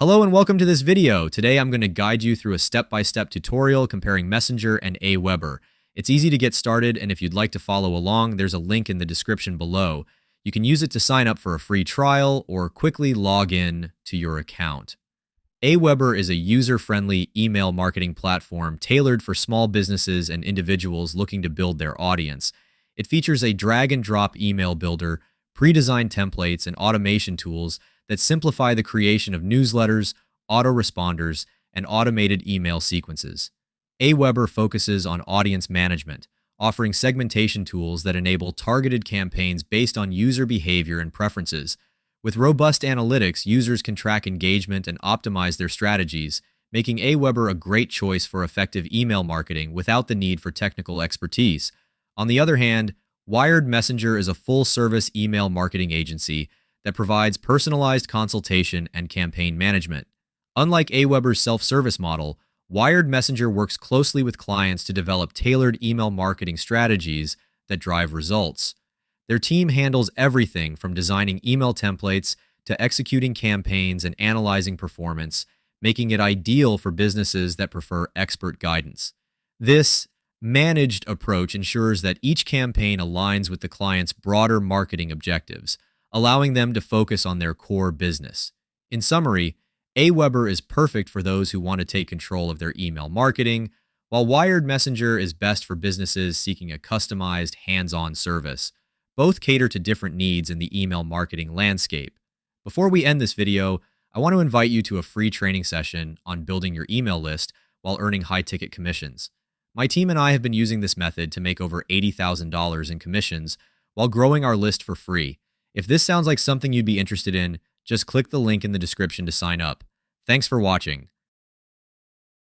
Hello and welcome to this video. Today I'm going to guide you through a step-by-step tutorial comparing Messenger and AWeber. It's easy to get started, and if you'd like to follow along, there's a link in the description below. You can use it to sign up for a free trial or quickly log in to your account. AWeber is a user-friendly email marketing platform tailored for small businesses and individuals looking to build their audience. It features a drag-and-drop email builder, pre-designed templates, and automation tools that simplify the creation of newsletters, autoresponders, and automated email sequences. AWeber focuses on audience management, offering segmentation tools that enable targeted campaigns based on user behavior and preferences. With robust analytics, users can track engagement and optimize their strategies, making AWeber a great choice for effective email marketing without the need for technical expertise. On the other hand, Wired Messenger is a full-service email marketing agency that provides personalized consultation and campaign management. Unlike AWeber's self-service model, Wired Messenger works closely with clients to develop tailored email marketing strategies that drive results. Their team handles everything from designing email templates to executing campaigns and analyzing performance, making it ideal for businesses that prefer expert guidance. This managed approach ensures that each campaign aligns with the client's broader marketing objectives, allowing them to focus on their core business. In summary, AWeber is perfect for those who want to take control of their email marketing, while Wired Messenger is best for businesses seeking a customized, hands-on service. Both cater to different needs in the email marketing landscape. Before we end this video, I want to invite you to a free training session on building your email list while earning high-ticket commissions. My team and I have been using this method to make over $80,000 in commissions while growing our list for free. If this sounds like something you'd be interested in, just click the link in the description to sign up. Thanks for watching.